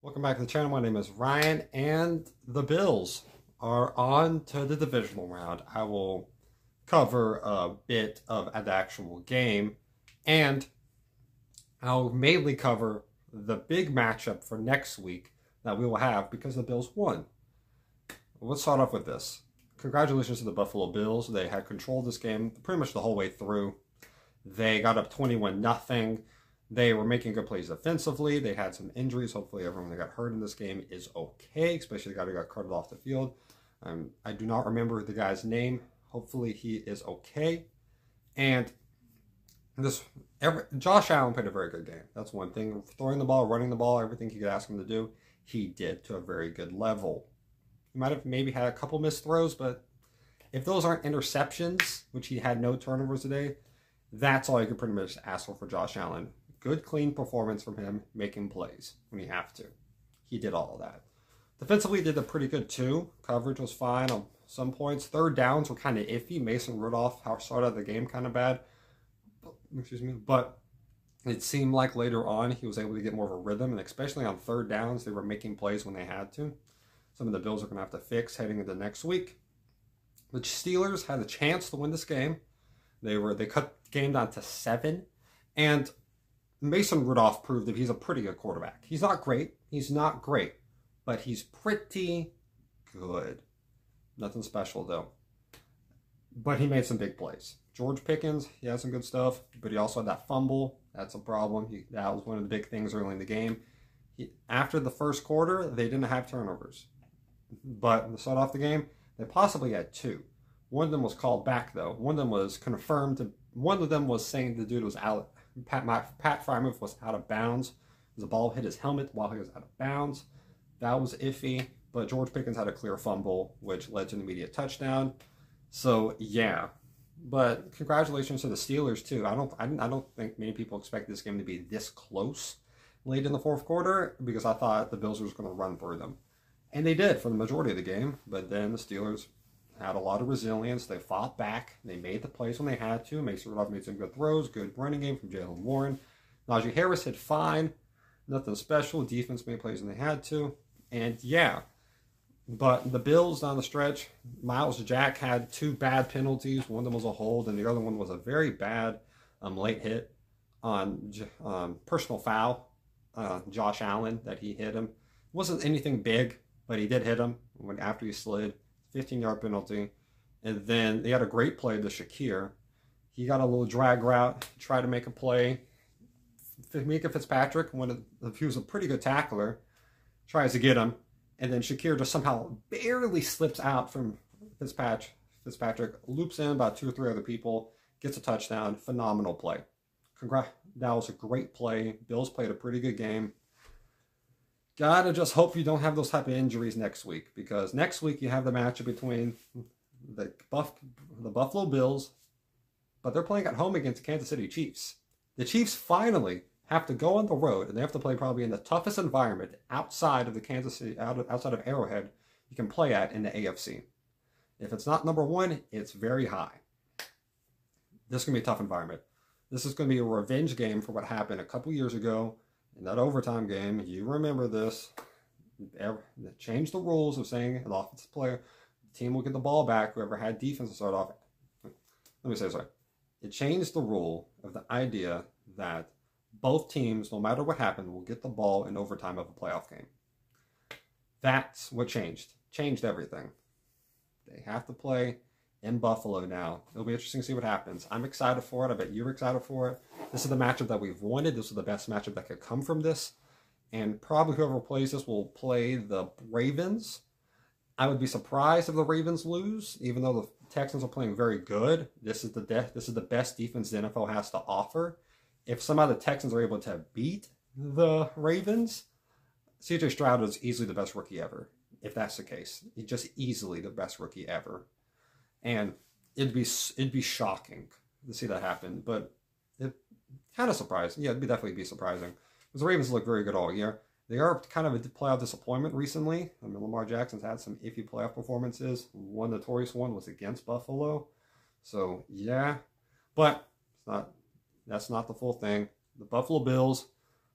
Welcome back to the channel. My name is Ryan, and the Bills are on to the divisional round. I will cover a bit of the actual game, and I'll mainly cover the big matchup for next week that we will have because the Bills won. Let's start off with this. Congratulations to the Buffalo Bills. They had control of this game pretty much the whole way through. They got up 21-0. They were making good plays defensively. They had some injuries. Hopefully everyone that got hurt in this game is okay, especially the guy who got carted off the field. I do not remember the guy's name. Hopefully he is okay. And Josh Allen played a very good game. That's one thing. Throwing the ball, running the ball, everything you could ask him to do, he did to a very good level. He might have maybe had a couple missed throws, but if those aren't interceptions, which he had no turnovers today, that's all you can pretty much ask for Josh Allen. Good, clean performance from him, making plays when you have to. He did all of that. Defensively, he did a pretty good too. Coverage was fine on some points. Third downs were kind of iffy. Mason Rudolph started the game kind of bad. But it seemed like later on he was able to get more of a rhythm, and especially on third downs, they were making plays when they had to. Some of the Bills are going to have to fix heading into next week. The Steelers had a chance to win this game. They cut the game down to 7, and Mason Rudolph proved that he's a pretty good quarterback. He's not great. But he's pretty good. Nothing special, though. But he made some big plays. George Pickens, he had some good stuff, but he also had that fumble. That's a problem. That was one of the big things early in the game. After the first quarter, they didn't have turnovers. But to start off the game, they possibly had 2. One of them was called back, though. One of them was confirmed. One of them was saying the dude was out. Pat Freiermuth was out of bounds. The ball hit his helmet while he was out of bounds. That was iffy, but George Pickens had a clear fumble, which led to an immediate touchdown. So yeah, but congratulations to the Steelers too. I don't think many people expect this game to be this close late in the fourth quarter, because I thought the Bills were just going to run through them, and they did for the majority of the game. But then the Steelers had a lot of resilience. They fought back. They made the plays when they had to. Mason Rudolph made some good throws. Good running game from Jaylen Warren. Najee Harris hit fine. Nothing special. Defense made plays when they had to. And yeah, but the Bills down the stretch, Miles Jack had 2 bad penalties. One of them was a hold, and the other one was a very bad late hit on personal foul. Josh Allen, that he hit him. It wasn't anything big, but he did hit him after he slid. 15-yard penalty. And then they had a great play to Shakir. He got a little drag route, tried to make a play. Mika Fitzpatrick, he was a pretty good tackler, tries to get him. And then Shakir just somehow barely slips out from Fitzpatrick, loops in about 2 or 3 other people, gets a touchdown. Phenomenal play. Congrats. That was a great play. Bills played a pretty good game. Gotta just hope you don't have those type of injuries next week, because next week you have the matchup between the Buffalo Bills, but they're playing at home against the Kansas City Chiefs. The Chiefs finally have to go on the road, and they have to play probably in the toughest environment outside of the Kansas City, outside of Arrowhead, you can play at in the AFC. If it's not number 1, it's very high. This is going to be a tough environment. This is going to be a revenge game for what happened a couple years ago. In that overtime game, you remember this. They changed the rules of saying an offensive player, the team will get the ball back, whoever had defense to start off. Let me say sorry. It changed the rule of the idea that both teams, no matter what happened, will get the ball in overtime of a playoff game. That's what changed. Changed everything. They have to play in Buffalo now. It'll be interesting to see what happens. I'm excited for it. I bet you're excited for it. This is the matchup that we've wanted. This is the best matchup that could come from this. And probably whoever plays this will play the Ravens. I would be surprised if the Ravens lose, even though the Texans are playing very good. This is the best defense the NFL has to offer. If somehow the Texans are able to beat the Ravens, C.J. Stroud is easily the best rookie ever. If that's the case, he's just easily the best rookie ever. And it'd be shocking to see that happen, but it kind of surprising. Yeah, it'd definitely be surprising, because the Ravens look very good all year. They are kind of a playoff disappointment recently. I mean, Lamar Jackson's had some iffy playoff performances. One notorious one was against Buffalo. So yeah, but that's not the full thing. The Buffalo Bills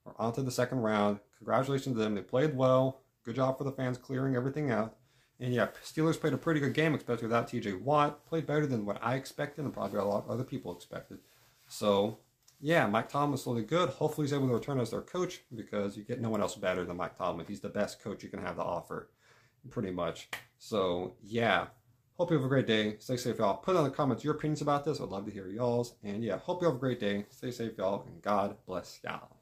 are on to the second round. Congratulations to them. They played well. Good job for the fans clearing everything out. And yeah, Steelers played a pretty good game, especially without TJ Watt. Played better than what I expected and probably a lot of other people expected. So, yeah, Mike Tomlin is really good. Hopefully he's able to return as their coach because you get no one else better than Mike Tomlin. He's the best coach you can have to offer, pretty much. So, yeah. Hope you have a great day. Stay safe, y'all. Put in the comments your opinions about this. I'd love to hear y'all's. And yeah, hope you have a great day. Stay safe, y'all. And God bless y'all.